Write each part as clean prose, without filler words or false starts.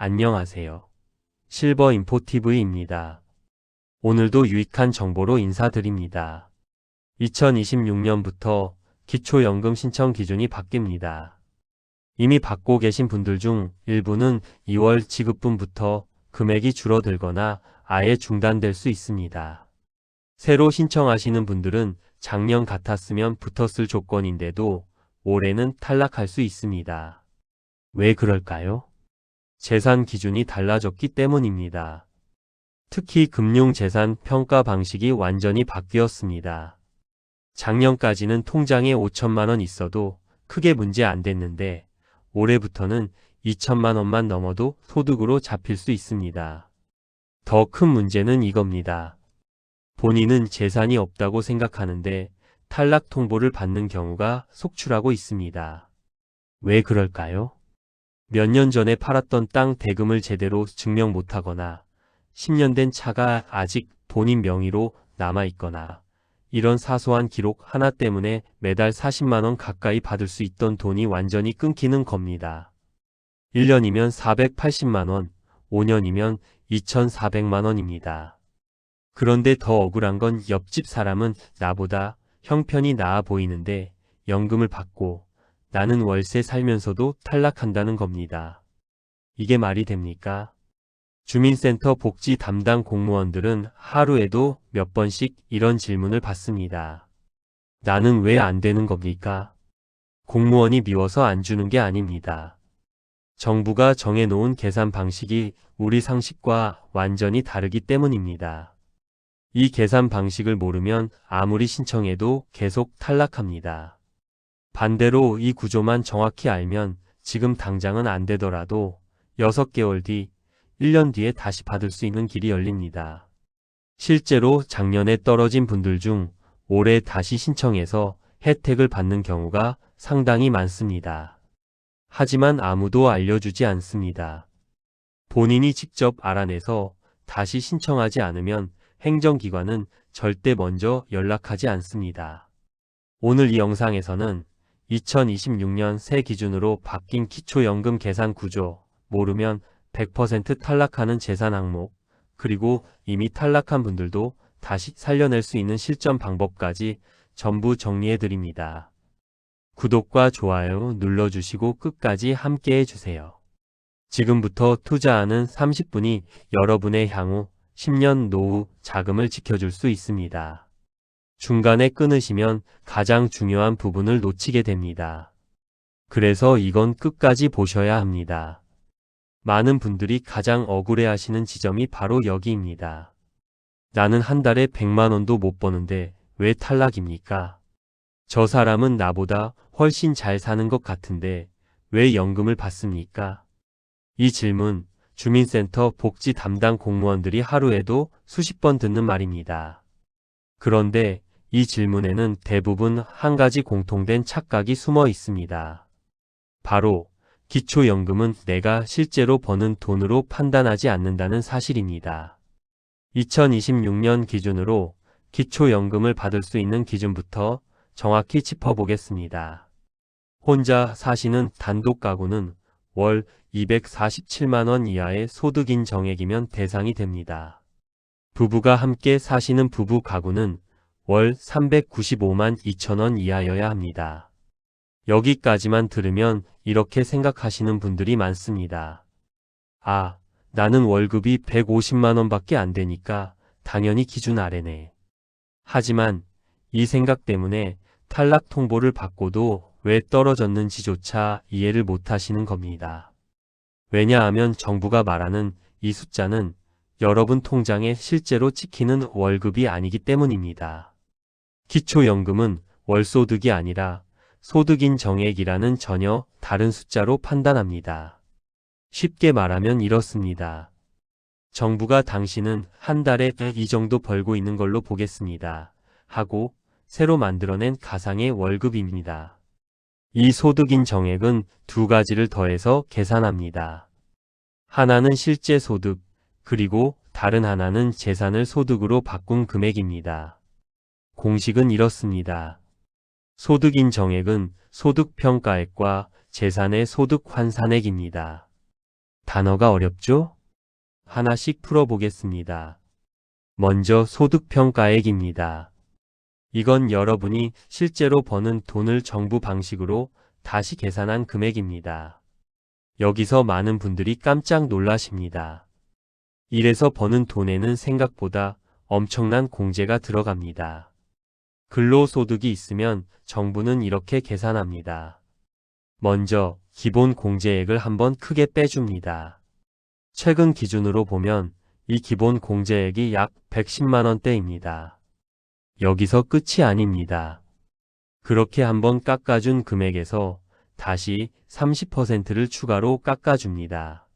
안녕하세요. 실버인포TV입니다. 오늘도 유익한 정보로 인사드립니다. 2026년부터 기초연금 신청 기준이 바뀝니다. 이미 받고 계신 분들 중 일부는 2월 지급분부터 금액이 줄어들거나 아예 중단될 수 있습니다. 새로 신청하시는 분들은 작년 같았으면 붙었을 조건인데도 올해는 탈락할 수 있습니다. 왜 그럴까요? 재산 기준이 달라졌기 때문입니다. 특히 금융재산 평가 방식이 완전히 바뀌었습니다. 작년까지는 통장에 5천만 원 있어도 크게 문제 안 됐는데 올해부터는 2천만 원만 넘어도 소득으로 잡힐 수 있습니다. 더 큰 문제는 이겁니다. 본인은 재산이 없다고 생각하는데 탈락 통보를 받는 경우가 속출하고 있습니다. 왜 그럴까요? 몇 년 전에 팔았던 땅 대금을 제대로 증명 못하거나 10년 된 차가 아직 본인 명의로 남아있거나 이런 사소한 기록 하나 때문에 매달 40만 원 가까이 받을 수 있던 돈이 완전히 끊기는 겁니다. 1년이면 480만 원, 5년이면 2,400만 원입니다. 그런데 더 억울한 건 옆집 사람은 나보다 형편이 나아 보이는데 연금을 받고 나는 월세 살면서도 탈락한다는 겁니다. 이게 말이 됩니까? 주민센터 복지 담당 공무원들은 하루에도 몇 번씩 이런 질문을 받습니다. 나는 왜 안 되는 겁니까? 공무원이 미워서 안 주는 게 아닙니다. 정부가 정해놓은 계산 방식이 우리 상식과 완전히 다르기 때문입니다. 이 계산 방식을 모르면 아무리 신청해도 계속 탈락합니다. 반대로 이 구조만 정확히 알면 지금 당장은 안 되더라도 6개월 뒤, 1년 뒤에 다시 받을 수 있는 길이 열립니다. 실제로 작년에 떨어진 분들 중 올해 다시 신청해서 혜택을 받는 경우가 상당히 많습니다. 하지만 아무도 알려주지 않습니다. 본인이 직접 알아내서 다시 신청하지 않으면 행정기관은 절대 먼저 연락하지 않습니다. 오늘 이 영상에서는 2026년 새 기준으로 바뀐 기초연금 계산 구조, 모르면 100% 탈락하는 재산 항목, 그리고 이미 탈락한 분들도 다시 살려낼 수 있는 실전 방법까지 전부 정리해드립니다. 구독과 좋아요 눌러주시고 끝까지 함께 해주세요. 지금부터 투자하는 30분이 여러분의 향후 10년 노후 자금을 지켜줄 수 있습니다. 중간에 끊으시면 가장 중요한 부분을 놓치게 됩니다. 그래서 이건 끝까지 보셔야 합니다. 많은 분들이 가장 억울해하시는 지점이 바로 여기입니다. 나는 한 달에 100만 원도 못 버는데 왜 탈락입니까? 저 사람은 나보다 훨씬 잘 사는 것 같은데 왜 연금을 받습니까? 이 질문 주민센터 복지 담당 공무원들이 하루에도 수십 번 듣는 말입니다. 그런데 이 질문에는 대부분 한 가지 공통된 착각이 숨어 있습니다. 바로 기초연금은 내가 실제로 버는 돈으로 판단하지 않는다는 사실입니다. 2026년 기준으로 기초연금을 받을 수 있는 기준부터 정확히 짚어보겠습니다. 혼자 사시는 단독 가구는 월 247만 원 이하의 소득인 정액이면 대상이 됩니다. 부부가 함께 사시는 부부 가구는 월 395만 2천 원 이하여야 합니다. 여기까지만 들으면 이렇게 생각하시는 분들이 많습니다. 아, 나는 월급이 150만 원밖에 안 되니까 당연히 기준 아래네. 하지만 이 생각 때문에 탈락 통보를 받고도 왜 떨어졌는지조차 이해를 못 하시는 겁니다. 왜냐하면 정부가 말하는 이 숫자는 여러분 통장에 실제로 찍히는 월급이 아니기 때문입니다. 기초연금은 월소득이 아니라 소득인 정액이라는 전혀 다른 숫자로 판단합니다. 쉽게 말하면 이렇습니다. 정부가 당신은 한 달에 이 정도 벌고 있는 걸로 보겠습니다. 하고 새로 만들어낸 가상의 월급입니다. 이 소득인 정액은 두 가지를 더해서 계산합니다. 하나는 실제 소득, 그리고 다른 하나는 재산을 소득으로 바꾼 금액입니다. 공식은 이렇습니다. 소득인 정액은 소득평가액과 재산의 소득 환산액입니다. 단어가 어렵죠? 하나씩 풀어보겠습니다. 먼저 소득평가액입니다. 이건 여러분이 실제로 버는 돈을 정부 방식으로 다시 계산한 금액입니다. 여기서 많은 분들이 깜짝 놀라십니다. 일해서 버는 돈에는 생각보다 엄청난 공제가 들어갑니다. 근로소득이 있으면 정부는 이렇게 계산합니다. 먼저 기본 공제액을 한번 크게 빼줍니다. 최근 기준으로 보면 이 기본 공제액이 약 110만 원대입니다. 여기서 끝이 아닙니다. 그렇게 한번 깎아준 금액에서 다시 30%를 추가로 깎아줍니다.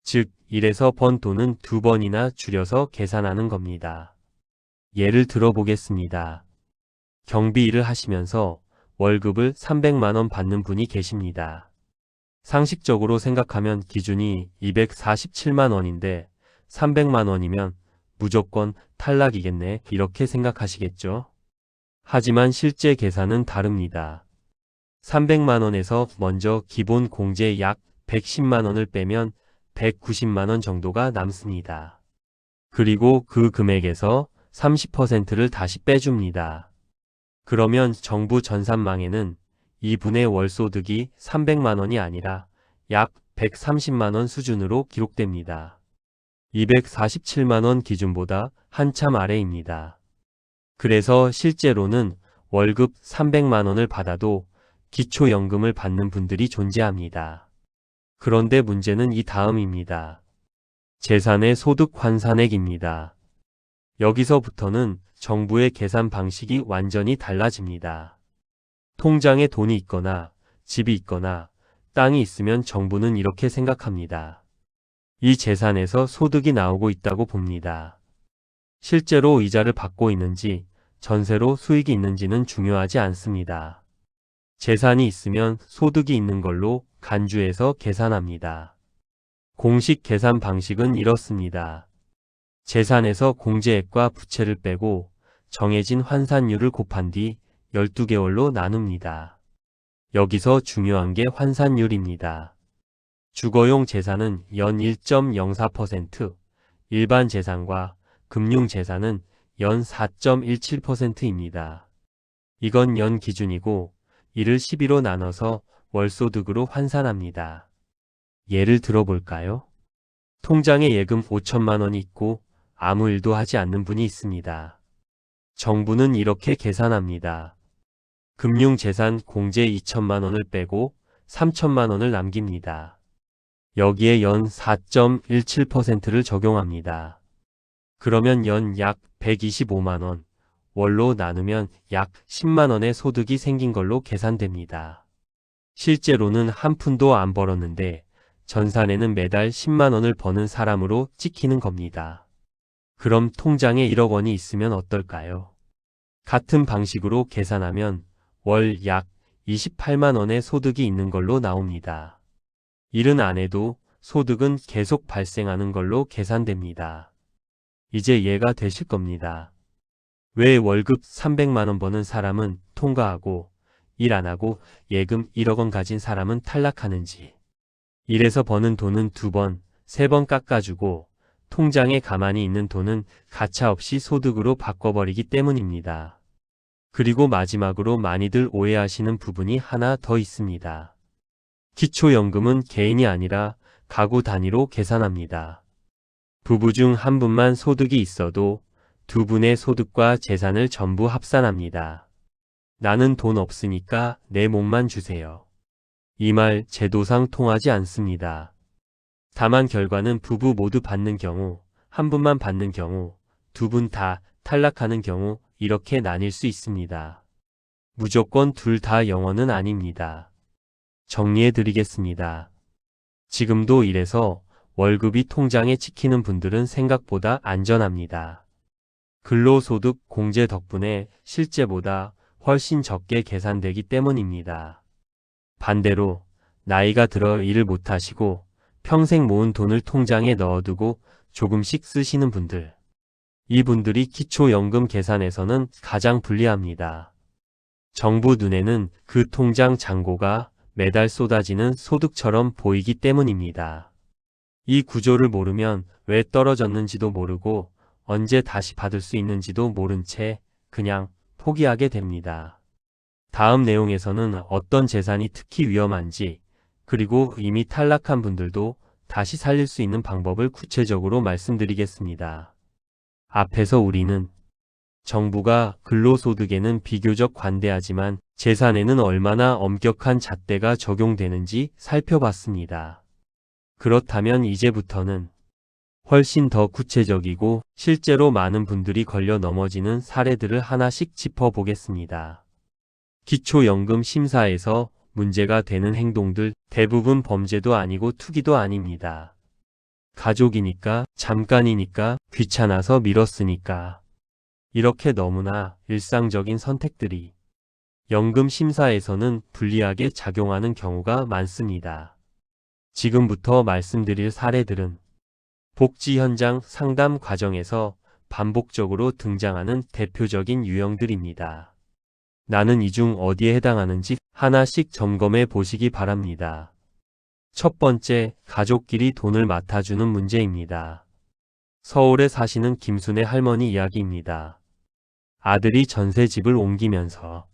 즉, 일해서 번 돈은 두 번이나 줄여서 계산하는 겁니다. 예를 들어 보겠습니다. 경비 일을 하시면서 월급을 300만 원 받는 분이 계십니다. 상식적으로 생각하면 기준이 247만 원인데 300만 원이면 무조건 탈락이겠네, 이렇게 생각하시겠죠? 하지만 실제 계산은 다릅니다. 300만 원에서 먼저 기본 공제 약 110만 원을 빼면 190만 원 정도가 남습니다. 그리고 그 금액에서 30%를 다시 빼줍니다. 그러면 정부 전산망에는 이분의 월소득이 300만 원이 아니라 약 130만 원 수준으로 기록됩니다. 247만 원 기준보다 한참 아래입니다. 그래서 실제로는 월급 300만 원을 받아도 기초연금을 받는 분들이 존재합니다. 그런데 문제는 이 다음입니다. 재산의 소득 환산액입니다. 여기서부터는 정부의 계산 방식이 완전히 달라집니다. 통장에 돈이 있거나 집이 있거나 땅이 있으면 정부는 이렇게 생각합니다. 이 재산에서 소득이 나오고 있다고 봅니다. 실제로 이자를 받고 있는지 전세로 수익이 있는지는 중요하지 않습니다. 재산이 있으면 소득이 있는 걸로 간주해서 계산합니다. 공식 계산 방식은 이렇습니다. 재산에서 공제액과 부채를 빼고 정해진 환산율을 곱한 뒤 12개월로 나눕니다. 여기서 중요한 게 환산율입니다. 주거용 재산은 연 1.04%, 일반 재산과 금융 재산은 연 4.17%입니다. 이건 연 기준이고 이를 12로 나눠서 월소득으로 환산합니다. 예를 들어볼까요? 통장에 예금 5천만 원이 있고 아무 일도 하지 않는 분이 있습니다. 정부는 이렇게 계산합니다. 금융재산 공제 2천만 원을 빼고 3천만 원을 남깁니다. 여기에 연 4.17%를 적용합니다. 그러면 연 약 125만 원, 월로 나누면 약 10만 원의 소득이 생긴 걸로 계산됩니다. 실제로는 한 푼도 안 벌었는데 전산에는 매달 10만 원을 버는 사람으로 찍히는 겁니다. 그럼 통장에 1억 원이 있으면 어떨까요? 같은 방식으로 계산하면 월 약 28만 원의 소득이 있는 걸로 나옵니다. 일은 안 해도 소득은 계속 발생하는 걸로 계산됩니다. 이제 이해가 되실 겁니다. 왜 월급 300만 원 버는 사람은 통과하고 일 안 하고 예금 1억 원 가진 사람은 탈락하는지. 일해서 버는 돈은 2번, 3번 깎아주고 통장에 가만히 있는 돈은 가차없이 소득으로 바꿔버리기 때문입니다. 그리고 마지막으로 많이들 오해하시는 부분이 하나 더 있습니다. 기초연금은 개인이 아니라 가구 단위로 계산합니다. 부부 중 한 분만 소득이 있어도 두 분의 소득과 재산을 전부 합산합니다. 나는 돈 없으니까 내 몸만 주세요. 이 말 제도상 통하지 않습니다. 다만 결과는 부부 모두 받는 경우, 한 분만 받는 경우, 두 분 다 탈락하는 경우 이렇게 나뉠 수 있습니다. 무조건 둘 다 영원은 아닙니다. 정리해 드리겠습니다. 지금도 일해서 월급이 통장에 찍히는 분들은 생각보다 안전합니다. 근로소득 공제 덕분에 실제보다 훨씬 적게 계산되기 때문입니다. 반대로 나이가 들어 일을 못하시고 평생 모은 돈을 통장에 넣어두고 조금씩 쓰시는 분들. 이분들이 기초연금 계산에서는 가장 불리합니다. 정부 눈에는 그 통장 잔고가 매달 쏟아지는 소득처럼 보이기 때문입니다. 이 구조를 모르면 왜 떨어졌는지도 모르고 언제 다시 받을 수 있는지도 모른 채 그냥 포기하게 됩니다. 다음 내용에서는 어떤 재산이 특히 위험한지, 그리고 이미 탈락한 분들도 다시 살릴 수 있는 방법을 구체적으로 말씀드리겠습니다. 앞에서 우리는 정부가 근로소득에는 비교적 관대하지만 재산에는 얼마나 엄격한 잣대가 적용되는지 살펴봤습니다. 그렇다면 이제부터는 훨씬 더 구체적이고 실제로 많은 분들이 걸려 넘어지는 사례들을 하나씩 짚어보겠습니다. 기초연금 심사에서 문제가 되는 행동들 대부분 범죄도 아니고 투기도 아닙니다. 가족이니까, 잠깐이니까, 귀찮아서 미뤘으니까. 이렇게 너무나 일상적인 선택들이 연금 심사에서는 불리하게 작용하는 경우가 많습니다. 지금부터 말씀드릴 사례들은 복지 현장 상담 과정에서 반복적으로 등장하는 대표적인 유형들입니다. 나는 이 중 어디에 해당하는지 하나씩 점검해 보시기 바랍니다. 첫 번째, 가족끼리 돈을 맡아주는 문제입니다. 서울에 사시는 김순애 할머니 이야기입니다. 아들이 전세집을 옮기면서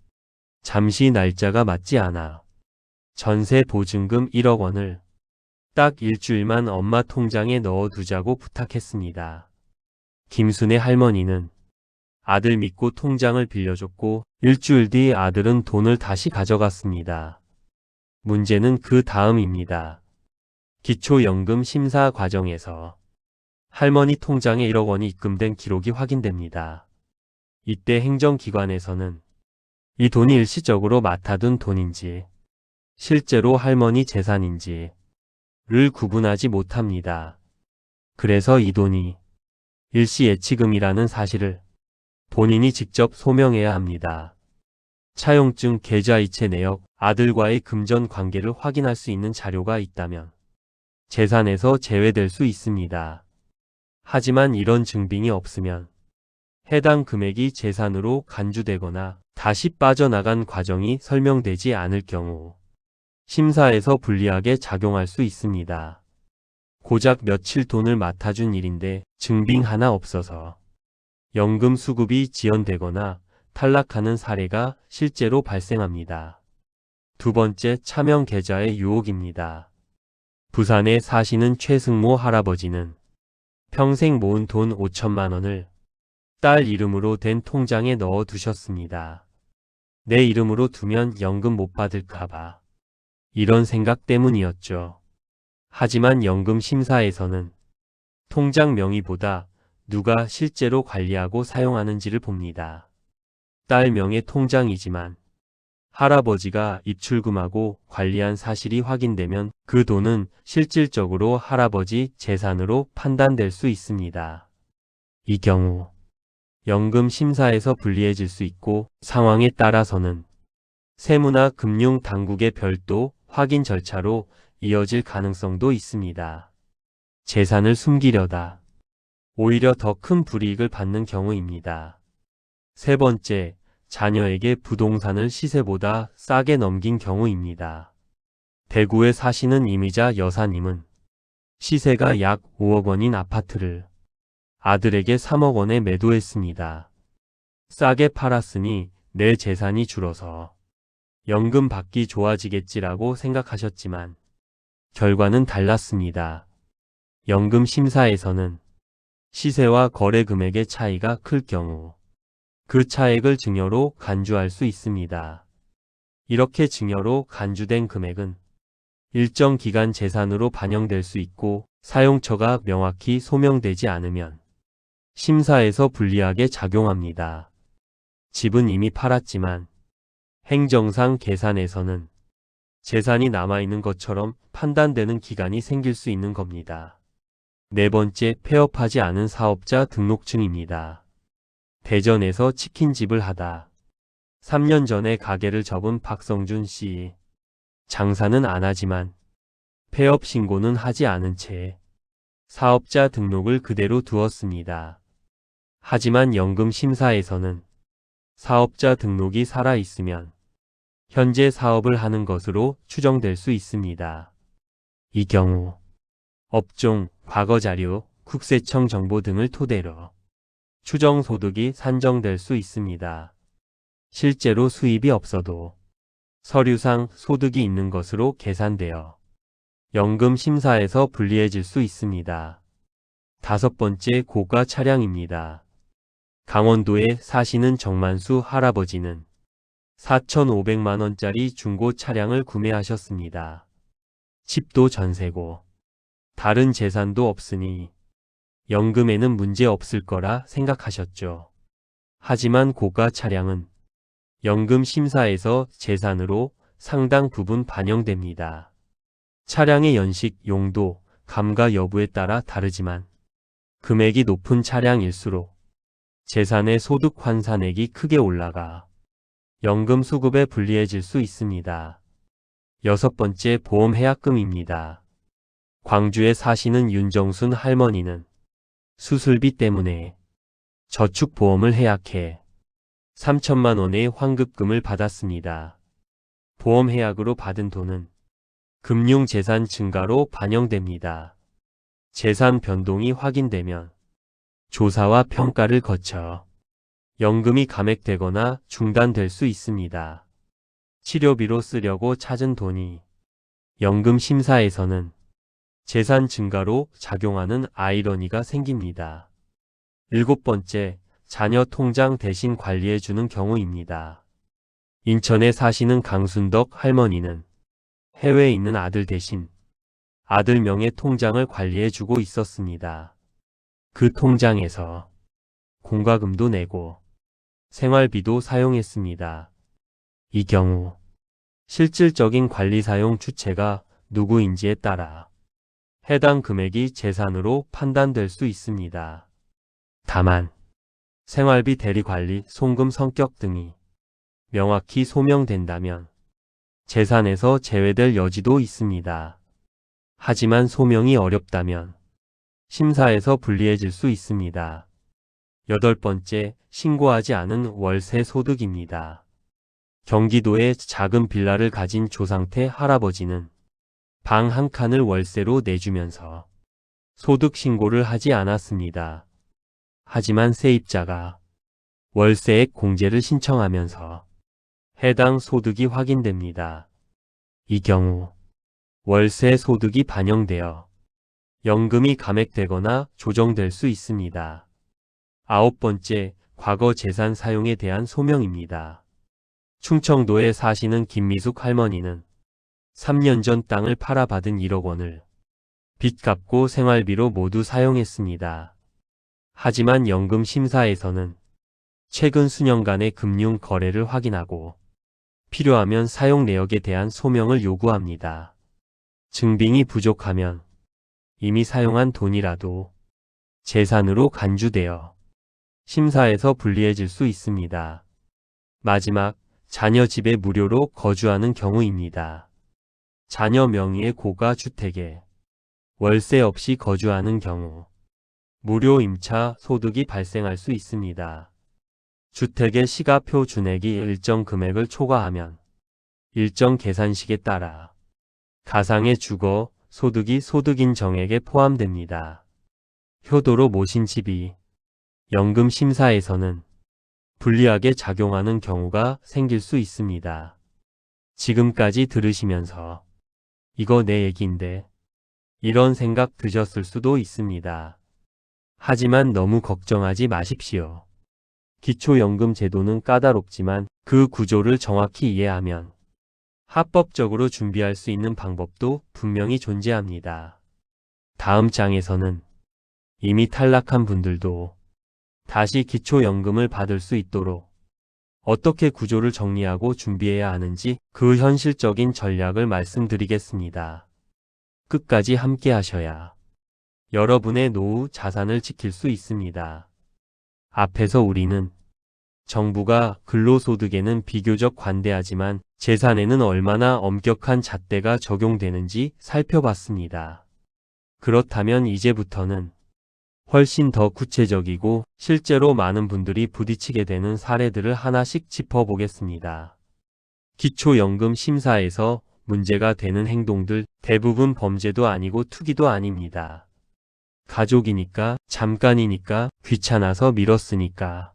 잠시 날짜가 맞지 않아 전세 보증금 1억 원을 딱 일주일만 엄마 통장에 넣어두자고 부탁했습니다. 김순애 할머니는 아들 믿고 통장을 빌려줬고 일주일 뒤 아들은 돈을 다시 가져갔습니다. 문제는 그 다음입니다. 기초연금 심사 과정에서 할머니 통장에 1억 원이 입금된 기록이 확인됩니다. 이때 행정기관에서는 이 돈이 일시적으로 맡아둔 돈인지 실제로 할머니 재산인지를 구분하지 못합니다. 그래서 이 돈이 일시 예치금이라는 사실을 본인이 직접 소명해야 합니다. 차용증, 계좌이체 내역, 아들과의 금전 관계를 확인할 수 있는 자료가 있다면 재산에서 제외될 수 있습니다. 하지만 이런 증빙이 없으면 해당 금액이 재산으로 간주되거나 다시 빠져나간 과정이 설명되지 않을 경우 심사에서 불리하게 작용할 수 있습니다. 고작 며칠 돈을 맡아준 일인데 증빙 하나 없어서 연금 수급이 지연되거나 탈락하는 사례가 실제로 발생합니다. 두 번째, 차명 계좌의 유혹입니다. 부산에 사시는 최승모 할아버지는 평생 모은 돈 5천만 원을 딸 이름으로 된 통장에 넣어 두셨습니다. 내 이름으로 두면 연금 못 받을까봐. 이런 생각 때문이었죠. 하지만 연금 심사에서는 통장 명의보다 누가 실제로 관리하고 사용하는지를 봅니다. 딸 명의 통장이지만 할아버지가 입출금하고 관리한 사실이 확인되면 그 돈은 실질적으로 할아버지 재산으로 판단될 수 있습니다. 이 경우 연금 심사에서 불리해질 수 있고 상황에 따라서는 세무나 금융 당국의 별도 확인 절차로 이어질 가능성도 있습니다. 재산을 숨기려다 오히려 더 큰 불이익을 받는 경우입니다. 세 번째, 자녀에게 부동산을 시세보다 싸게 넘긴 경우입니다. 대구에 사시는 이미자 여사님은 시세가 약 5억 원인 아파트를 아들에게 3억 원에 매도했습니다. 싸게 팔았으니 내 재산이 줄어서 연금 받기 좋아지겠지라고 생각하셨지만 결과는 달랐습니다. 연금 심사에서는 시세와 거래 금액의 차이가 클 경우 그 차액을 증여로 간주할 수 있습니다. 이렇게 증여로 간주된 금액은 일정 기간 재산으로 반영될 수 있고 사용처가 명확히 소명되지 않으면 심사에서 불리하게 작용합니다. 집은 이미 팔았지만 행정상 계산에서는 재산이 남아있는 것처럼 판단되는 기간이 생길 수 있는 겁니다. 네 번째, 폐업하지 않은 사업자 등록증입니다. 대전에서 치킨집을 하다 3년 전에 가게를 접은 박성준 씨. 장사는 안 하지만 폐업 신고는 하지 않은 채 사업자 등록을 그대로 두었습니다. 하지만 연금 심사에서는 사업자 등록이 살아있으면 현재 사업을 하는 것으로 추정될 수 있습니다. 이 경우 업종, 과거 자료, 국세청 정보 등을 토대로 추정 소득이 산정될 수 있습니다. 실제로 수입이 없어도 서류상 소득이 있는 것으로 계산되어 연금 심사에서 불리해질 수 있습니다. 다섯 번째, 고가 차량입니다. 강원도에 사시는 정만수 할아버지는 4,500만 원짜리 중고 차량을 구매하셨습니다. 집도 전세고 다른 재산도 없으니 연금에는 문제 없을 거라 생각하셨죠. 하지만 고가 차량은 연금 심사에서 재산으로 상당 부분 반영됩니다. 차량의 연식, 용도, 감가 여부에 따라 다르지만 금액이 높은 차량일수록 재산의 소득 환산액이 크게 올라가 연금 수급에 불리해질 수 있습니다. 여섯 번째, 보험 해약금입니다. 광주에 사시는 윤정순 할머니는 수술비 때문에 저축보험을 해약해 3천만 원의 환급금을 받았습니다. 보험 해약으로 받은 돈은 금융재산 증가로 반영됩니다. 재산 변동이 확인되면 조사와 평가를 거쳐 연금이 감액되거나 중단될 수 있습니다. 치료비로 쓰려고 찾은 돈이 연금 심사에서는 재산 증가로 작용하는 아이러니가 생깁니다. 일곱 번째, 자녀 통장 대신 관리해주는 경우입니다. 인천에 사시는 강순덕 할머니는 해외에 있는 아들 대신 아들 명의 통장을 관리해주고 있었습니다. 그 통장에서 공과금도 내고 생활비도 사용했습니다. 이 경우 실질적인 관리 사용 주체가 누구인지에 따라 해당 금액이 재산으로 판단될 수 있습니다. 다만 생활비 대리관리, 송금 성격 등이 명확히 소명된다면 재산에서 제외될 여지도 있습니다. 하지만 소명이 어렵다면 심사에서 불리해질 수 있습니다. 여덟 번째, 신고하지 않은 월세 소득입니다. 경기도에 작은 빌라를 가진 조상태 할아버지는 방 한 칸을 월세로 내주면서 소득 신고를 하지 않았습니다. 하지만 세입자가 월세액 공제를 신청하면서 해당 소득이 확인됩니다. 이 경우 월세 소득이 반영되어 연금이 감액되거나 조정될 수 있습니다. 아홉 번째, 과거 재산 사용에 대한 소명입니다. 충청도에 사시는 김미숙 할머니는 3년 전 땅을 팔아받은 1억 원을 빚 갚고 생활비로 모두 사용했습니다. 하지만 연금 심사에서는 최근 수년간의 금융 거래를 확인하고 필요하면 사용 내역에 대한 소명을 요구합니다. 증빙이 부족하면 이미 사용한 돈이라도 재산으로 간주되어 심사에서 불리해질 수 있습니다. 마지막, 자녀 집에 무료로 거주하는 경우입니다. 자녀 명의의 고가 주택에 월세 없이 거주하는 경우 무료 임차 소득이 발생할 수 있습니다. 주택의 시가표 준액이 일정 금액을 초과하면 일정 계산식에 따라 가상의 주거 소득이 소득인 정액에 포함됩니다. 효도로 모신 집이 연금 심사에서는 불리하게 작용하는 경우가 생길 수 있습니다. 지금까지 들으시면서 이거 내 얘기인데 이런 생각 드셨을 수도 있습니다. 하지만 너무 걱정하지 마십시오. 기초연금 제도는 까다롭지만 그 구조를 정확히 이해하면 합법적으로 준비할 수 있는 방법도 분명히 존재합니다. 다음 장에서는 이미 탈락한 분들도 다시 기초연금을 받을 수 있도록 어떻게 구조를 정리하고 준비해야 하는지 그 현실적인 전략을 말씀드리겠습니다. 끝까지 함께 하셔야 여러분의 노후 자산을 지킬 수 있습니다. 앞에서 우리는 정부가 근로소득에는 비교적 관대하지만 재산에는 얼마나 엄격한 잣대가 적용되는지 살펴봤습니다. 그렇다면 이제부터는 훨씬 더 구체적이고 실제로 많은 분들이 부딪히게 되는 사례들을 하나씩 짚어보겠습니다. 기초연금 심사에서 문제가 되는 행동들 대부분 범죄도 아니고 투기도 아닙니다. 가족이니까, 잠깐이니까, 귀찮아서 미뤘으니까.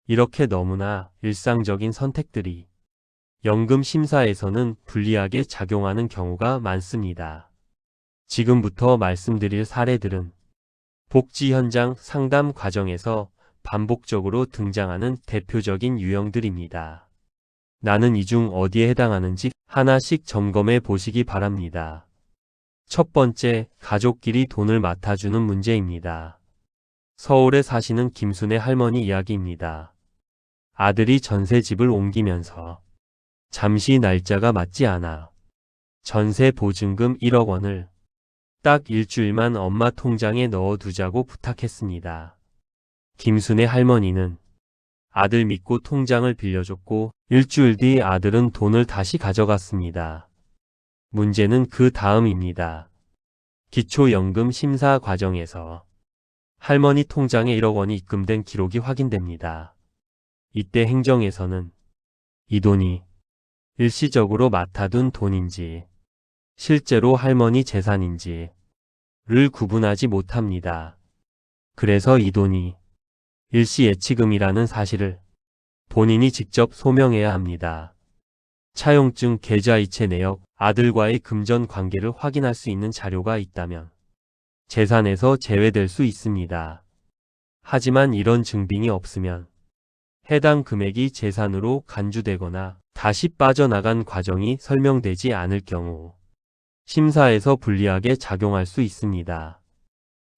이렇게 너무나 일상적인 선택들이 연금 심사에서는 불리하게 작용하는 경우가 많습니다. 지금부터 말씀드릴 사례들은 복지 현장 상담 과정에서 반복적으로 등장하는 대표적인 유형들입니다. 나는 이 중 어디에 해당하는지 하나씩 점검해 보시기 바랍니다. 첫 번째, 가족끼리 돈을 맡아주는 문제입니다. 서울에 사시는 김순애 할머니 이야기입니다. 아들이 전세집을 옮기면서 잠시 날짜가 맞지 않아 전세 보증금 1억 원을 딱 일주일만 엄마 통장에 넣어두자고 부탁했습니다. 김순애 할머니는 아들 믿고 통장을 빌려줬고 일주일 뒤 아들은 돈을 다시 가져갔습니다. 문제는 그 다음입니다. 기초연금 심사 과정에서 할머니 통장에 1억 원이 입금된 기록이 확인됩니다. 이때 행정에서는 이 돈이 일시적으로 맡아둔 돈인지 실제로 할머니 재산인지를 구분하지 못합니다. 그래서 이 돈이 일시 예치금이라는 사실을 본인이 직접 소명해야 합니다. 차용증, 계좌이체 내역, 아들과의 금전 관계를 확인할 수 있는 자료가 있다면 재산에서 제외될 수 있습니다. 하지만 이런 증빙이 없으면 해당 금액이 재산으로 간주되거나 다시 빠져나간 과정이 설명되지 않을 경우 심사에서 불리하게 작용할 수 있습니다.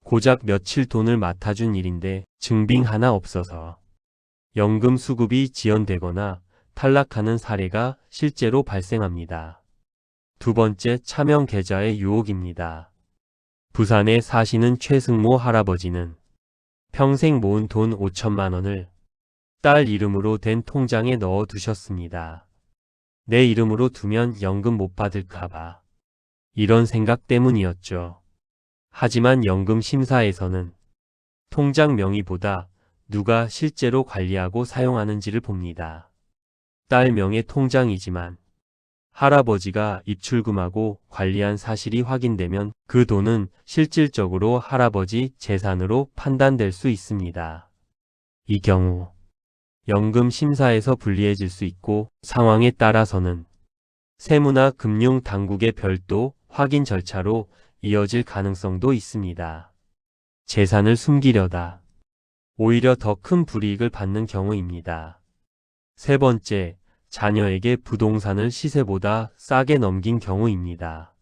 고작 며칠 돈을 맡아준 일인데 증빙 하나 없어서 연금 수급이 지연되거나 탈락하는 사례가 실제로 발생합니다. 두 번째, 차명 계좌의 유혹입니다. 부산에 사시는 최승모 할아버지는 평생 모은 돈 5천만 원을 딸 이름으로 된 통장에 넣어 두셨습니다. 내 이름으로 두면 연금 못 받을까봐. 이런 생각 때문이었죠. 하지만 연금 심사에서는 통장 명의보다 누가 실제로 관리하고 사용하는지를 봅니다. 딸 명의 통장이지만 할아버지가 입출금하고 관리한 사실이 확인되면 그 돈은 실질적으로 할아버지 재산으로 판단될 수 있습니다. 이 경우 연금 심사에서 불리해질 수 있고 상황에 따라서는 세무나 금융 당국의 별도 확인 절차로 이어질 가능성도 있습니다. 재산을 숨기려다 오히려 더 큰 불이익을 받는 경우입니다. 세 번째, 자녀에게 부동산을 시세보다 싸게 넘긴 경우입니다.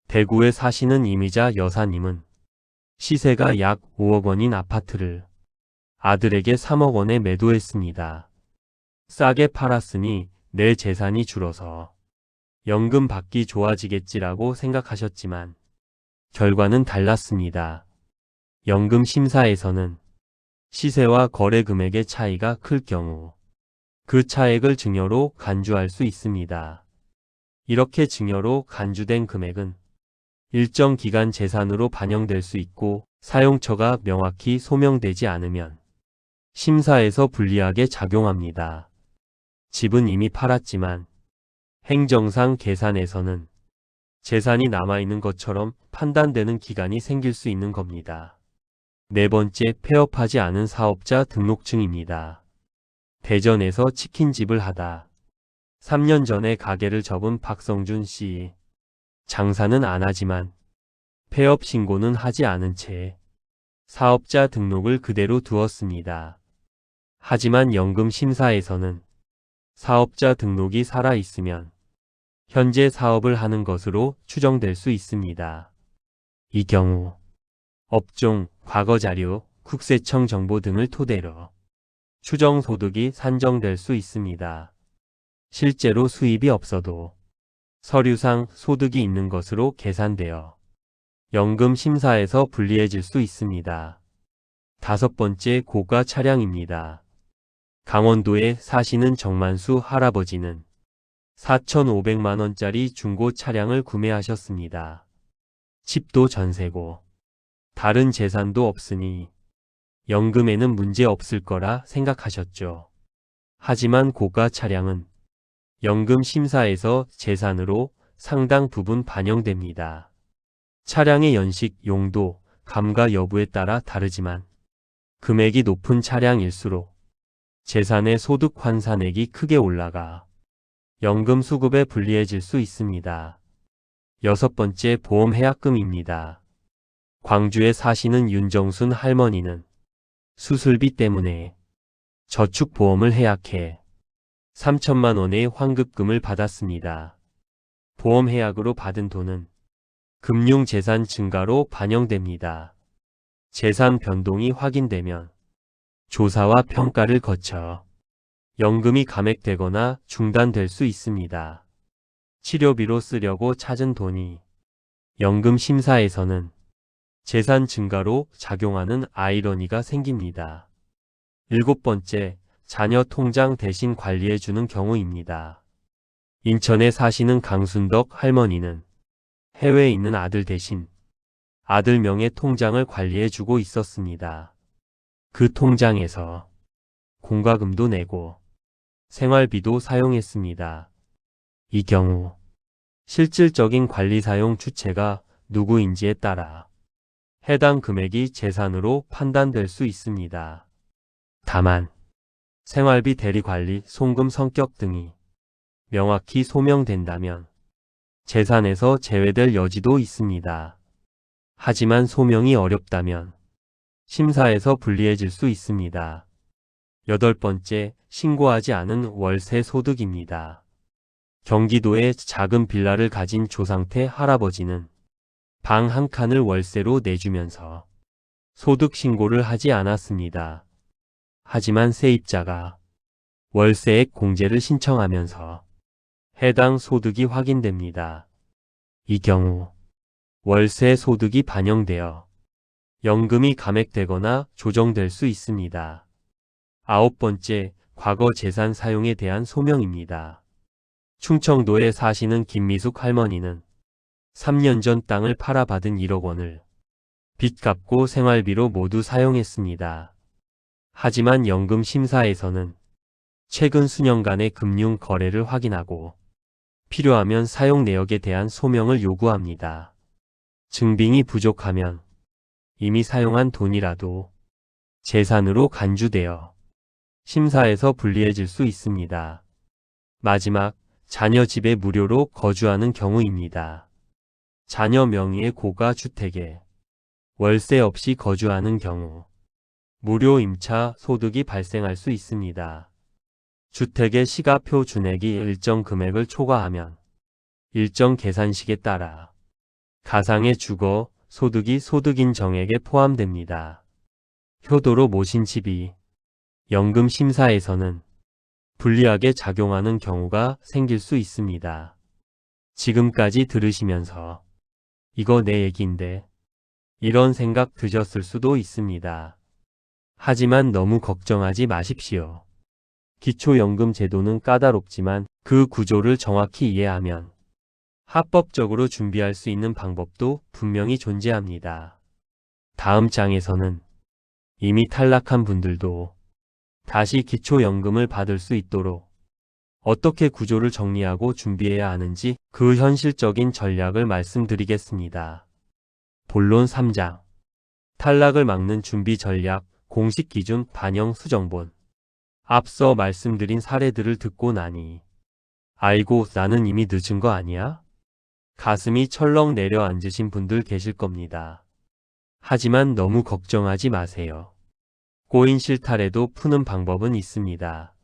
대구에 사시는 이미자 여사님은 시세가 약 5억 원인 아파트를 아들에게 3억 원에 매도했습니다. 싸게 팔았으니 내 재산이 줄어서 연금 받기 좋아지겠지라고 생각하셨지만 결과는 달랐습니다. 연금 심사에서는 시세와 거래 금액의 차이가 클 경우 그 차액을 증여로 간주할 수 있습니다. 이렇게 증여로 간주된 금액은 일정 기간 재산으로 반영될 수 있고 사용처가 명확히 소명되지 않으면 심사에서 불리하게 작용합니다. 집은 이미 팔았지만 행정상 계산에서는 재산이 남아있는 것처럼 판단되는 기간이 생길 수 있는 겁니다. 네 번째, 폐업하지 않은 사업자 등록증입니다. 대전에서 치킨집을 하다 3년 전에 가게를 접은 박성준 씨. 장사는 안 하지만 폐업 신고는 하지 않은 채 사업자 등록을 그대로 두었습니다. 하지만 연금 심사에서는 사업자 등록이 살아있으면 현재 사업을 하는 것으로 추정될 수 있습니다. 이 경우 업종, 과거 자료, 국세청 정보 등을 토대로 추정소득이 산정될 수 있습니다. 실제로 수입이 없어도 서류상 소득이 있는 것으로 계산되어 연금 심사에서 불리해질 수 있습니다. 다섯 번째, 고가 차량입니다. 강원도에 사시는 정만수 할아버지는 4,500만 원짜리 중고 차량을 구매하셨습니다. 집도 전세고 다른 재산도 없으니 연금에는 문제 없을 거라 생각하셨죠. 하지만 고가 차량은 연금 심사에서 재산으로 상당 부분 반영됩니다. 차량의 연식, 용도, 감가 여부에 따라 다르지만 금액이 높은 차량일수록 재산의 소득 환산액이 크게 올라가 연금 수급에 불리해질 수 있습니다. 여섯 번째, 보험 해약금입니다. 광주에 사시는 윤정순 할머니는 수술비 때문에 저축보험을 해약해 3천만 원의 환급금을 받았습니다. 보험 해약으로 받은 돈은 금융재산 증가로 반영됩니다. 재산 변동이 확인되면 조사와 평가를 거쳐 연금이 감액되거나 중단될 수 있습니다. 치료비로 쓰려고 찾은 돈이 연금 심사에서는 재산 증가로 작용하는 아이러니가 생깁니다. 일곱 번째, 자녀 통장 대신 관리해주는 경우입니다. 인천에 사시는 강순덕 할머니는 해외에 있는 아들 대신 아들 명의 통장을 관리해주고 있었습니다. 그 통장에서 공과금도 내고 생활비도 사용했습니다. 이 경우 실질적인 관리 사용 주체가 누구인지에 따라 해당 금액이 재산으로 판단될 수 있습니다. 다만 생활비 대리관리, 송금 성격 등이 명확히 소명된다면 재산에서 제외될 여지도 있습니다. 하지만 소명이 어렵다면 심사에서 불리해질 수 있습니다. 여덟 번째, 신고하지 않은 월세 소득입니다. 경기도에 작은 빌라를 가진 조상태 할아버지는 방 한 칸을 월세로 내주면서 소득 신고를 하지 않았습니다. 하지만 세입자가 월세액 공제를 신청하면서 해당 소득이 확인됩니다. 이 경우 월세 소득이 반영되어 연금이 감액되거나 조정될 수 있습니다. 아홉 번째, 과거 재산 사용에 대한 소명입니다. 충청도에 사시는 김미숙 할머니는 3년 전 땅을 팔아받은 1억 원을 빚 갚고 생활비로 모두 사용했습니다. 하지만 연금 심사에서는 최근 수년간의 금융 거래를 확인하고 필요하면 사용 내역에 대한 소명을 요구합니다. 증빙이 부족하면 이미 사용한 돈이라도 재산으로 간주되어 심사에서 불리해질 수 있습니다. 마지막, 자녀 집에 무료로 거주하는 경우입니다. 자녀 명의의 고가 주택에 월세 없이 거주하는 경우 무료 임차 소득이 발생할 수 있습니다. 주택의 시가표 준액이 일정 금액을 초과하면 일정 계산식에 따라 가상의 주거 소득이 소득인 정액에 포함됩니다. 효도로 모신 집이 연금 심사에서는 불리하게 작용하는 경우가 생길 수 있습니다. 지금까지 들으시면서 이거 내 얘기인데 이런 생각 드셨을 수도 있습니다. 하지만 너무 걱정하지 마십시오. 기초연금 제도는 까다롭지만 그 구조를 정확히 이해하면 합법적으로 준비할 수 있는 방법도 분명히 존재합니다. 다음 장에서는 이미 탈락한 분들도 다시 기초연금을 받을 수 있도록 어떻게 구조를 정리하고 준비해야 하는지 그 현실적인 전략을 말씀드리겠습니다. 본론 3장. 탈락을 막는 준비 전략, 공식 기준 반영 수정본. 앞서 말씀드린 사례들을 듣고 나니 아이고, 나는 이미 늦은 거 아니야? 가슴이 철렁 내려앉으신 분들 계실 겁니다. 하지만 너무 걱정하지 마세요. 꼬인 실타래도 푸는 방법은 있습니다.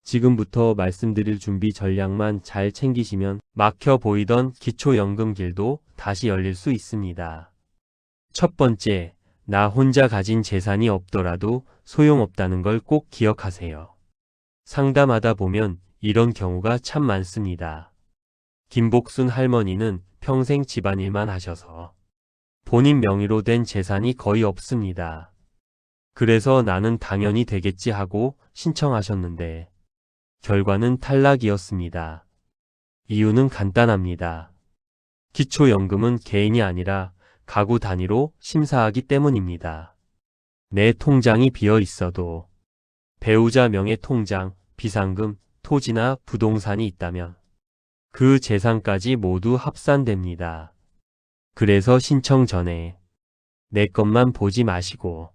지금부터 말씀드릴 준비 전략만 잘 챙기시면 막혀 보이던 기초연금 길도 다시 열릴 수 있습니다. 첫 번째, 나 혼자 가진 재산이 없더라도 소용없다는 걸 꼭 기억하세요. 상담하다 보면 이런 경우가 참 많습니다. 김복순 할머니는 평생 집안일만 하셔서 본인 명의로 된 재산이 거의 없습니다. 그래서 나는 당연히 되겠지 하고 신청하셨는데 결과는 탈락이었습니다. 이유는 간단합니다. 기초연금은 개인이 아니라 가구 단위로 심사하기 때문입니다. 내 통장이 비어 있어도 배우자 명의 통장, 비상금, 토지나 부동산이 있다면 그 재산까지 모두 합산됩니다. 그래서 신청 전에 내 것만 보지 마시고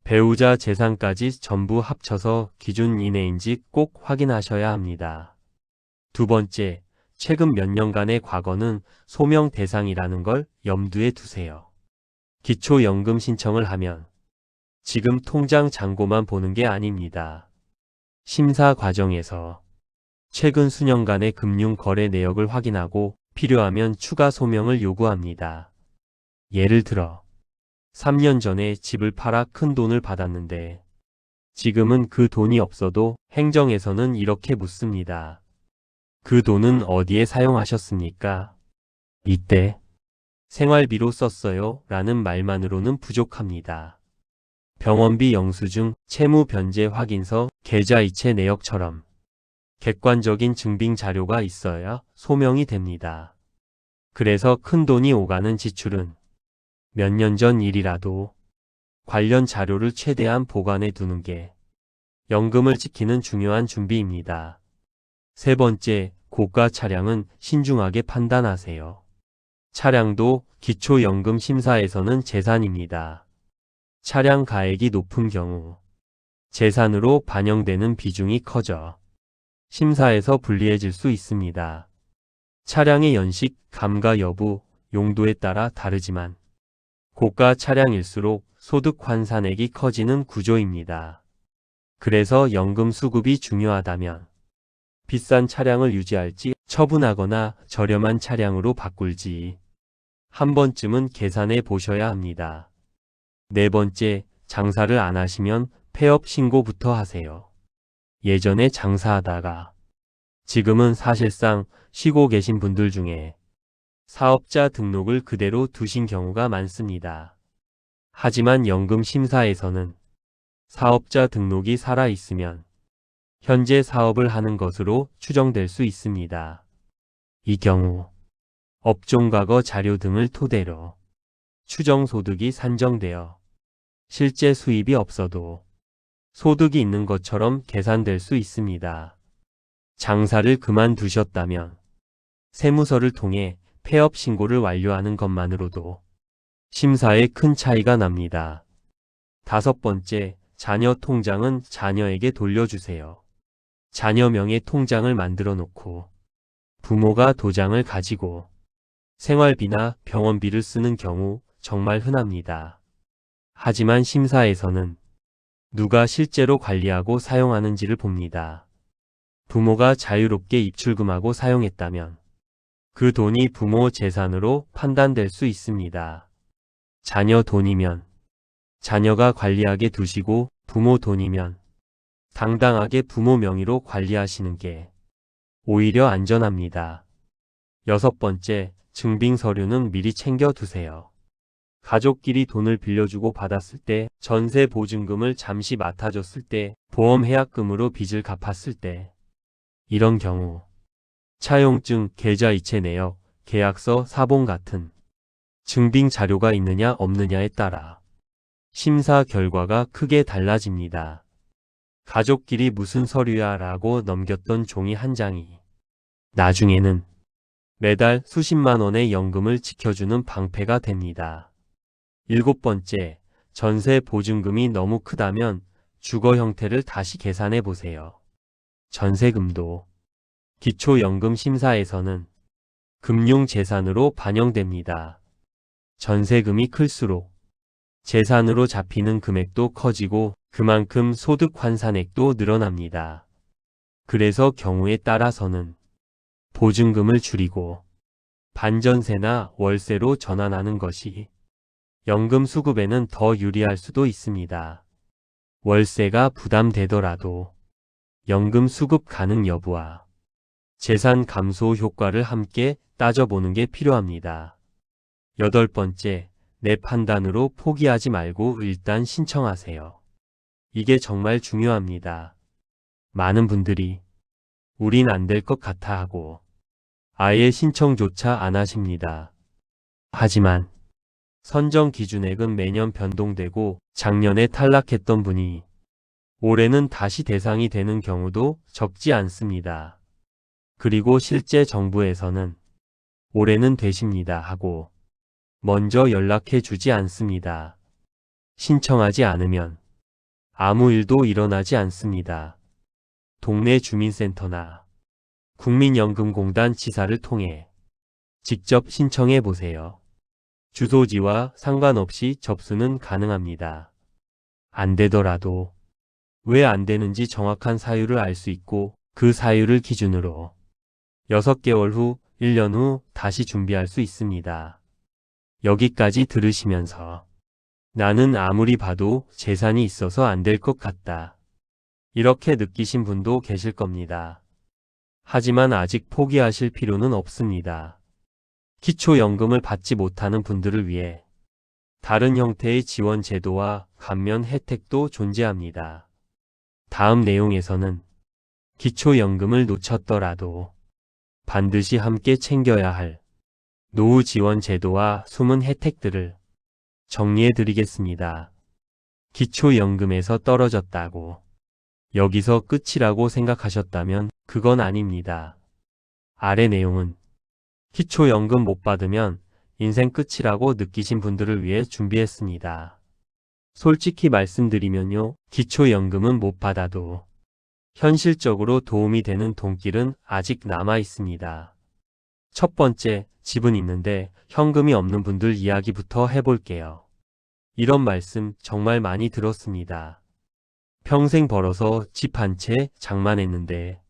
배우자 재산까지 전부 합쳐서 기준 이내인지 꼭 확인하셔야 합니다. 두 번째, 최근 몇 년간의 과거는 소명 대상이라는 걸 염두에 두세요. 기초연금 신청을 하면 지금 통장 잔고만 보는 게 아닙니다. 심사 과정에서 최근 수년간의 금융 거래 내역을 확인하고 필요하면 추가 소명을 요구합니다. 예를 들어 3년 전에 집을 팔아 큰 돈을 받았는데 지금은 그 돈이 없어도 행정에서는 이렇게 묻습니다. 그 돈은 어디에 사용하셨습니까? 이때 생활비로 썼어요 라는 말만으로는 부족합니다. 병원비 영수증, 채무 변제 확인서, 계좌이체 내역처럼 객관적인 증빙 자료가 있어야 소명이 됩니다. 그래서 큰 돈이 오가는 지출은 몇 년 전 일이라도 관련 자료를 최대한 보관해 두는 게 연금을 지키는 중요한 준비입니다. 세 번째, 고가 차량은 신중하게 판단하세요. 차량도 기초연금 심사에서는 재산입니다. 차량 가액이 높은 경우 재산으로 반영되는 비중이 커져 심사에서 불리해질 수 있습니다. 차량의 연식, 감가 여부, 용도에 따라 다르지만 고가 차량일수록 소득 환산액이 커지는 구조입니다. 그래서 연금 수급이 중요하다면 비싼 차량을 유지할지 처분하거나 저렴한 차량으로 바꿀지 한 번쯤은 계산해 보셔야 합니다. 네 번째, 장사를 안 하시면 폐업 신고부터 하세요. 예전에 장사하다가 지금은 사실상 쉬고 계신 분들 중에 사업자 등록을 그대로 두신 경우가 많습니다. 하지만 연금 심사에서는 사업자 등록이 살아 있으면 현재 사업을 하는 것으로 추정될 수 있습니다. 이 경우 업종과거 자료 등을 토대로 추정소득이 산정되어 실제 수입이 없어도 소득이 있는 것처럼 계산될 수 있습니다. 장사를 그만두셨다면 세무서를 통해 폐업 신고를 완료하는 것만으로도 심사에 큰 차이가 납니다. 다섯 번째, 자녀 통장은 자녀에게 돌려주세요. 자녀 명의 통장을 만들어 놓고 부모가 도장을 가지고 생활비나 병원비를 쓰는 경우 정말 흔합니다. 하지만 심사에서는 누가 실제로 관리하고 사용하는지를 봅니다. 부모가 자유롭게 입출금하고 사용했다면 그 돈이 부모 재산으로 판단될 수 있습니다. 자녀 돈이면 자녀가 관리하게 두시고 부모 돈이면 당당하게 부모 명의로 관리하시는 게 오히려 안전합니다. 여섯 번째, 증빙 서류는 미리 챙겨 두세요. 가족끼리 돈을 빌려주고 받았을 때, 전세 보증금을 잠시 맡아줬을 때, 보험 해약금으로 빚을 갚았을 때, 이런 경우 차용증, 계좌이체 내역, 계약서, 사본 같은 증빙 자료가 있느냐 없느냐에 따라 심사 결과가 크게 달라집니다. 가족끼리 무슨 서류야 라고 넘겼던 종이 한 장이 나중에는 매달 수십만 원의 연금을 지켜주는 방패가 됩니다. 일곱 번째, 전세 보증금이 너무 크다면 주거 형태를 다시 계산해 보세요. 전세금도 기초연금 심사에서는 금융재산으로 반영됩니다. 전세금이 클수록 재산으로 잡히는 금액도 커지고 그만큼 소득 환산액도 늘어납니다. 그래서 경우에 따라서는 보증금을 줄이고 반전세나 월세로 전환하는 것이 연금 수급에는 더 유리할 수도 있습니다. 월세가 부담되더라도 연금 수급 가능 여부와 재산 감소 효과를 함께 따져보는 게 필요합니다. 여덟 번째, 내 판단으로 포기하지 말고 일단 신청하세요. 이게 정말 중요합니다. 많은 분들이 우린 안 될 것 같아 하고 아예 신청조차 안 하십니다. 하지만 선정 기준액은 매년 변동되고 작년에 탈락했던 분이 올해는 다시 대상이 되는 경우도 적지 않습니다. 그리고 실제 정부에서는 올해는 되십니다 하고 먼저 연락해 주지 않습니다. 신청하지 않으면 아무 일도 일어나지 않습니다. 동네 주민센터나 국민연금공단 지사를 통해 직접 신청해 보세요. 주소지와 상관없이 접수는 가능합니다. 안 되더라도 왜 안 되는지 정확한 사유를 알 수 있고 그 사유를 기준으로 6개월 후, 1년 후 다시 준비할 수 있습니다. 여기까지 들으시면서 나는 아무리 봐도 재산이 있어서 안 될 것 같다. 이렇게 느끼신 분도 계실 겁니다. 하지만 아직 포기하실 필요는 없습니다. 기초연금을 받지 못하는 분들을 위해 다른 형태의 지원 제도와 감면 혜택도 존재합니다. 다음 내용에서는 기초연금을 놓쳤더라도 반드시 함께 챙겨야 할 노후 지원 제도와 숨은 혜택들을 정리해 드리겠습니다. 기초연금에서 떨어졌다고 여기서 끝이라고 생각하셨다면 그건 아닙니다. 아래 내용은 기초연금 못 받으면 인생 끝이라고 느끼신 분들을 위해 준비했습니다. 솔직히 말씀드리면요, 기초연금은 못 받아도 현실적으로 도움이 되는 돈길은 아직 남아 있습니다. 첫 번째, 집은 있는데 현금이 없는 분들 이야기부터 해볼게요. 이런 말씀 정말 많이 들었습니다. 평생 벌어서 집 한 채 장만했는데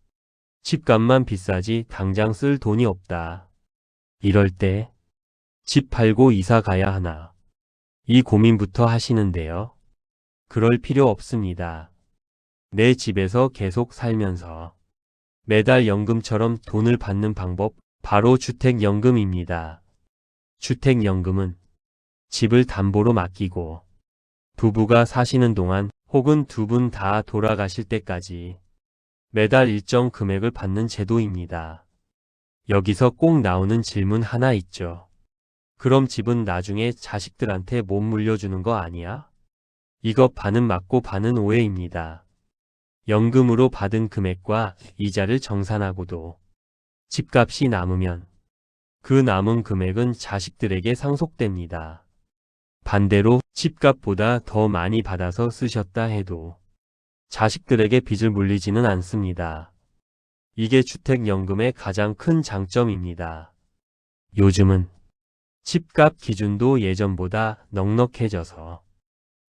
집값만 비싸지 당장 쓸 돈이 없다. 이럴 때 집 팔고 이사 가야 하나? 이 고민부터 하시는데요. 그럴 필요 없습니다. 내 집에서 계속 살면서 매달 연금처럼 돈을 받는 방법, 바로 주택연금입니다. 주택연금은 집을 담보로 맡기고 부부가 사시는 동안 혹은 두 분 다 돌아가실 때까지 매달 일정 금액을 받는 제도입니다. 여기서 꼭 나오는 질문 하나 있죠. 그럼 집은 나중에 자식들한테 못 물려주는 거 아니야? 이거 반은 맞고 반은 오해입니다. 연금으로 받은 금액과 이자를 정산하고도 집값이 남으면 그 남은 금액은 자식들에게 상속됩니다. 반대로 집값보다 더 많이 받아서 쓰셨다 해도 자식들에게 빚을 물리지는 않습니다. 이게 주택연금의 가장 큰 장점입니다. 요즘은 집값 기준도 예전보다 넉넉해져서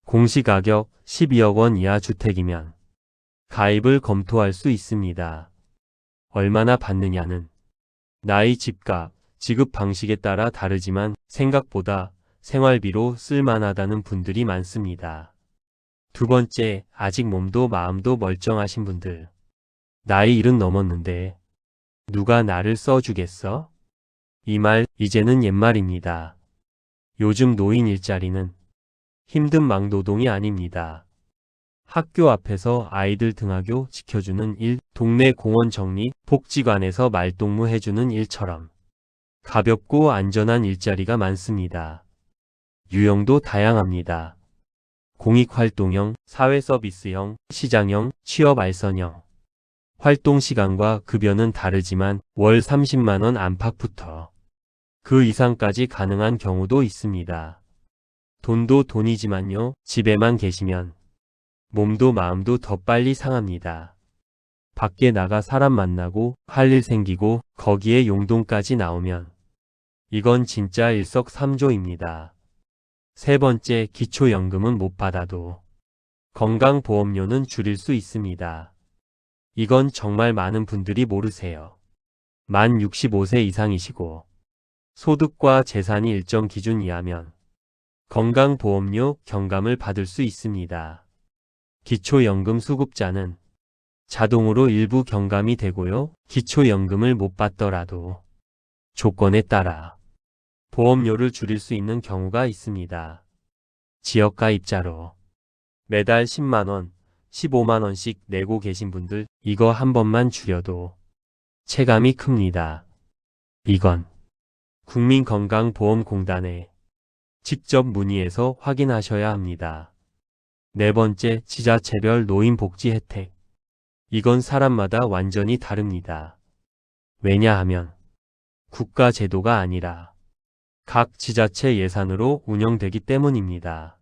공시가격 12억 원 이하 주택이면 가입을 검토할 수 있습니다. 얼마나 받느냐는 나이, 집값, 지급 방식에 따라 다르지만 생각보다 생활비로 쓸만하다는 분들이 많습니다. 두 번째, 아직 몸도 마음도 멀쩡하신 분들. 나이 70 넘었는데 누가 나를 써주겠어? 이 말 이제는 옛말입니다. 요즘 노인 일자리는 힘든 막노동이 아닙니다. 학교 앞에서 아이들 등하교 지켜주는 일, 동네 공원 정리, 복지관에서 말동무 해주는 일처럼 가볍고 안전한 일자리가 많습니다. 유형도 다양합니다. 공익활동형, 사회서비스형, 시장형, 취업알선형. 활동시간과 급여는 다르지만 월 30만 원 안팎부터 그 이상까지 가능한 경우도 있습니다. 돈도 돈이지만요, 집에만 계시면 몸도 마음도 더 빨리 상합니다. 밖에 나가 사람 만나고 할 일 생기고 거기에 용돈까지 나오면 이건 진짜 일석삼조입니다. 세 번째, 기초연금은 못 받아도 건강보험료는 줄일 수 있습니다. 이건 정말 많은 분들이 모르세요. 만 65세 이상이시고 소득과 재산이 일정 기준 이하면 건강보험료 경감을 받을 수 있습니다. 기초연금 수급자는 자동으로 일부 경감이 되고요. 기초연금을 못 받더라도 조건에 따라 보험료를 줄일 수 있는 경우가 있습니다. 지역가입자로 매달 10만 원, 15만 원씩 내고 계신 분들, 이거 한 번만 줄여도 체감이 큽니다. 이건 국민건강보험공단에 직접 문의해서 확인하셔야 합니다. 네 번째, 지자체별 노인복지 혜택. 이건 사람마다 완전히 다릅니다. 왜냐하면 국가 제도가 아니라 각 지자체 예산으로 운영되기 때문입니다.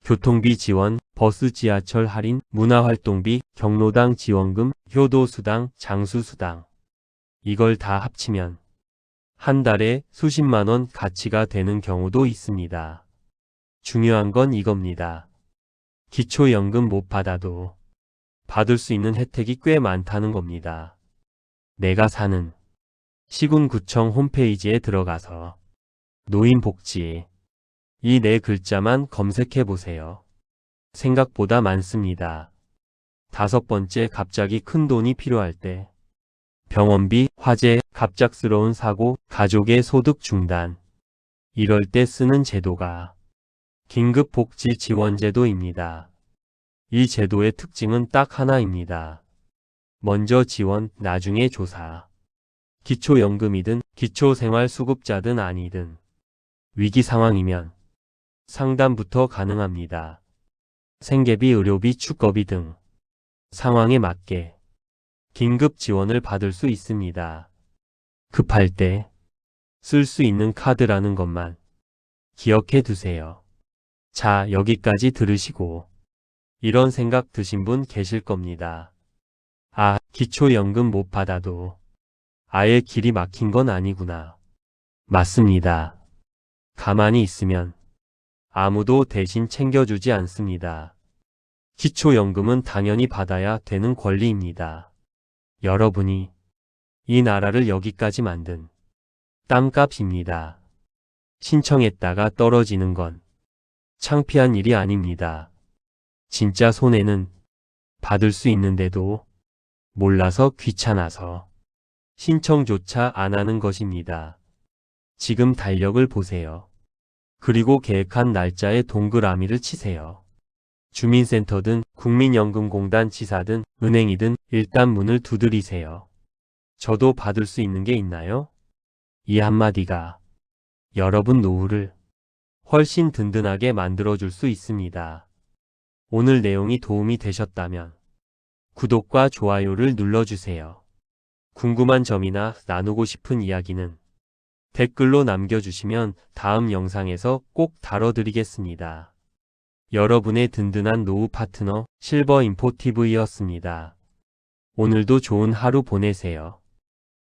교통비 지원, 버스 지하철 할인, 문화활동비, 경로당 지원금, 효도수당, 장수수당. 이걸 다 합치면 한 달에 수십만 원 가치가 되는 경우도 있습니다. 중요한 건 이겁니다. 기초연금 못 받아도 받을 수 있는 혜택이 꽤 많다는 겁니다. 내가 사는 시군구청 홈페이지에 들어가서 노인복지 이 네 글자만 검색해 보세요. 생각보다 많습니다. 5번째, 갑자기 큰 돈이 필요할 때 병원비, 화재, 갑작스러운 사고, 가족의 소득 중단. 이럴 때 쓰는 제도가 긴급복지지원제도입니다. 이 제도의 특징은 딱 하나입니다. 먼저 지원, 나중에 조사. 기초연금이든 기초생활수급자든 아니든 위기 상황이면 상담부터 가능합니다. 생계비, 의료비, 축거비 등 상황에 맞게 긴급 지원을 받을 수 있습니다. 급할 때 쓸 수 있는 카드라는 것만 기억해 두세요. 자, 여기까지 들으시고 이런 생각 드신 분 계실 겁니다. 아, 기초연금 못 받아도 아예 길이 막힌 건 아니구나. 맞습니다. 가만히 있으면 아무도 대신 챙겨주지 않습니다. 기초연금은 당연히 받아야 되는 권리입니다. 여러분이 이 나라를 여기까지 만든 땀값입니다. 신청했다가 떨어지는 건 창피한 일이 아닙니다. 진짜 손해는 받을 수 있는데도 몰라서 귀찮아서 신청조차 안 하는 것입니다. 지금 달력을 보세요. 그리고 계획한 날짜에 동그라미를 치세요. 주민센터든 국민연금공단 지사든 은행이든 일단 문을 두드리세요. 저도 받을 수 있는 게 있나요? 이 한마디가 여러분 노후를 훨씬 든든하게 만들어줄 수 있습니다. 오늘 내용이 도움이 되셨다면 구독과 좋아요를 눌러주세요. 궁금한 점이나 나누고 싶은 이야기는 댓글로 남겨주시면 다음 영상에서 꼭 다뤄드리겠습니다. 여러분의 든든한 노후 파트너 실버인포TV였습니다. 오늘도 좋은 하루 보내세요.